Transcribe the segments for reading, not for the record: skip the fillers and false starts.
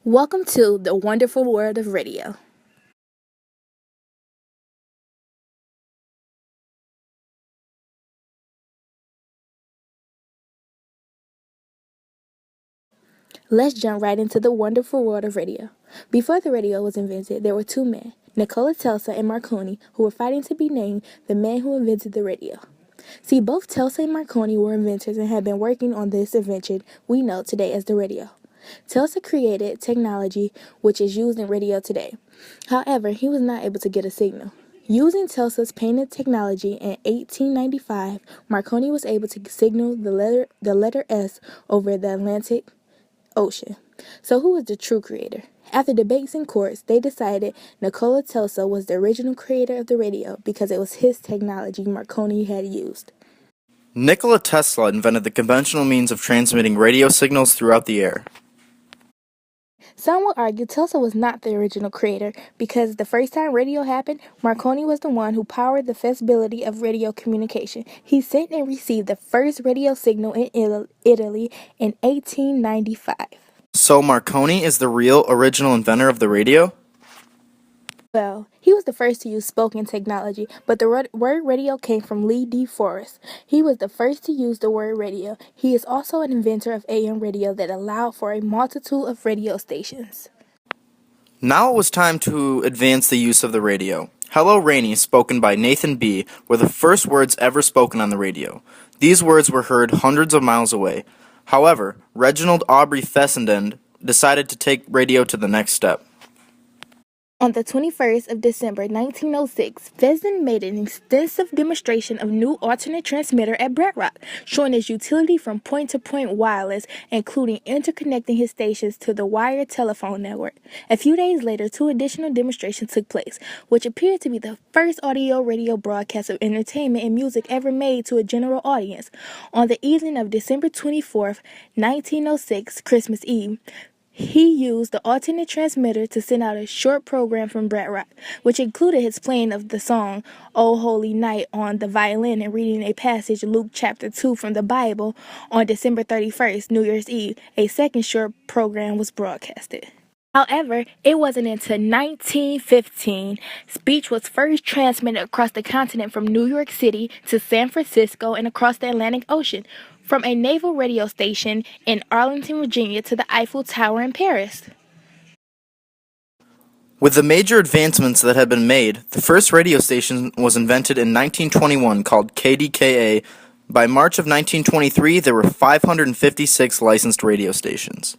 Welcome to the wonderful world of radio. Let's jump right into the wonderful world of radio. Before the radio was invented, there were two men, Nikola Tesla and Marconi, who were fighting to be named the man who invented the radio. See, both Tesla and Marconi were inventors and had been working on this invention we know today as the radio. Tesla created technology which is used in radio today. However, he was not able to get a signal. Using Tesla's patented technology in 1895, Marconi was able to signal the letter S over the Atlantic Ocean. So who was the true creator? After debates in courts, they decided Nikola Tesla was the original creator of the radio because it was his technology Marconi had used. Nikola Tesla invented the conventional means of transmitting radio signals throughout the air. Some will argue Tesla was not the original creator because the first time radio happened, Marconi was the one who powered the feasibility of radio communication. He sent and received the first radio signal in Italy in 1895. So Marconi is the real original inventor of the radio? Well, he was the first to use spoken technology, but the word radio came from Lee De Forest. He was the first to use the word radio. He is also an inventor of AM radio that allowed for a multitude of radio stations. Now it was time to advance the use of the radio. Hello Rainy, spoken by Nathan B., were the first words ever spoken on the radio. These words were heard hundreds of miles away. However, Reginald Aubrey Fessenden decided to take radio to the next step. On the 21st of December 1906, Fessenden made an extensive demonstration of new alternate transmitter at Brett Rock, showing its utility from point-to-point wireless, including interconnecting his stations to the wired telephone network. A few days later, two additional demonstrations took place, which appeared to be the first audio-radio broadcast of entertainment and music ever made to a general audience. On the evening of December 24th, 1906, Christmas Eve, he used the alternate transmitter to send out a short program from Brett Rock, which included his playing of the song O Holy Night on the violin and reading a passage Luke chapter 2 from the Bible. On December 31st, New Year's Eve, a second short program was broadcasted. However, it wasn't until 1915 speech was first transmitted across the continent from New York City to San Francisco and across the Atlantic Ocean, from a naval radio station in Arlington, Virginia to the Eiffel Tower in Paris. With the major advancements that had been made, the first radio station was invented in 1921 called KDKA. By March of 1923, there were 556 licensed radio stations.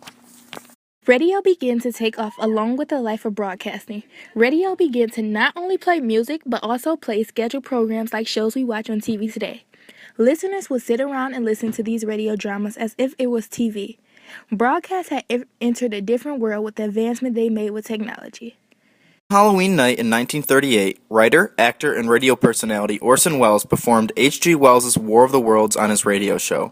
Radio began to take off along with the life of broadcasting. Radio began to not only play music, but also play scheduled programs like shows we watch on TV today. Listeners would sit around and listen to these radio dramas as if it was TV. Broadcasts had entered a different world with the advancement they made with technology. Halloween night in 1938, writer, actor, and radio personality Orson Welles performed H.G. Wells' War of the Worlds on his radio show.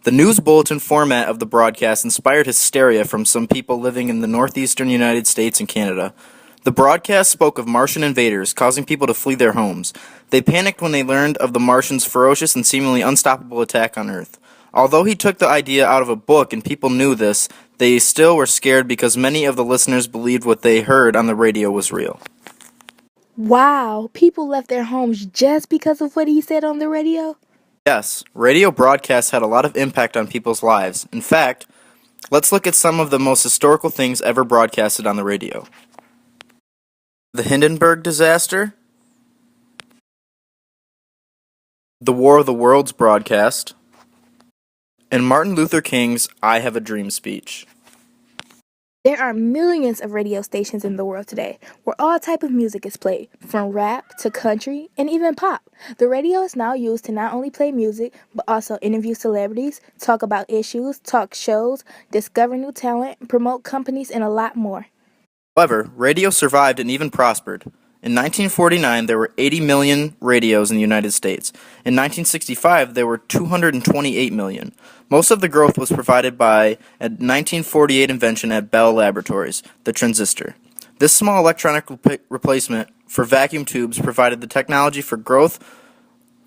The news bulletin format of the broadcast inspired hysteria from some people living in the northeastern United States and Canada. The broadcast spoke of Martian invaders, causing people to flee their homes. They panicked when they learned of the Martians' ferocious and seemingly unstoppable attack on Earth. Although he took the idea out of a book and people knew this, they still were scared because many of the listeners believed what they heard on the radio was real. Wow, people left their homes just because of what he said on the radio? Yes, radio broadcasts had a lot of impact on people's lives. In fact, let's look at some of the most historical things ever broadcasted on the radio. The Hindenburg disaster, the War of the Worlds broadcast, and Martin Luther King's I Have a Dream speech. There are millions of radio stations in the world today where all type of music is played, from rap to country and even pop. The radio is now used to not only play music, but also interview celebrities, talk about issues, talk shows, discover new talent, promote companies, and a lot more. However, radio survived and even prospered. In 1949, there were 80 million radios in the United States. In 1965, there were 228 million. Most of the growth was provided by a 1948 invention at Bell Laboratories, the transistor. This small electronic replacement for vacuum tubes provided the technology for growth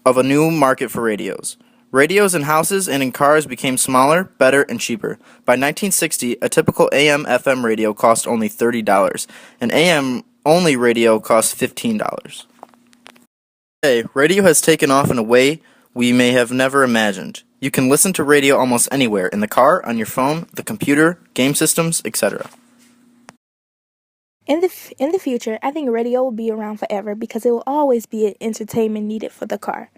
of a new market for radios. Radios in houses and in cars became smaller, better, and cheaper. By 1960, a typical AM/FM radio cost only $30. An AM-only radio cost $15. Today, radio has taken off in a way we may have never imagined. You can listen to radio almost anywhere, in the car, on your phone, the computer, game systems, etc. In the future, I think radio will be around forever because it will always be an entertainment needed for the car.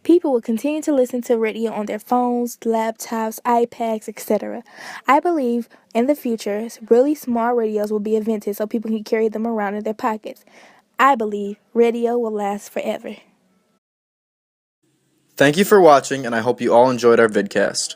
People will continue to listen to radio on their phones, laptops, iPads, etc. I believe in the future, really small radios will be invented so people can carry them around in their pockets. I believe radio will last forever. Thank you for watching, and I hope you all enjoyed our vidcast.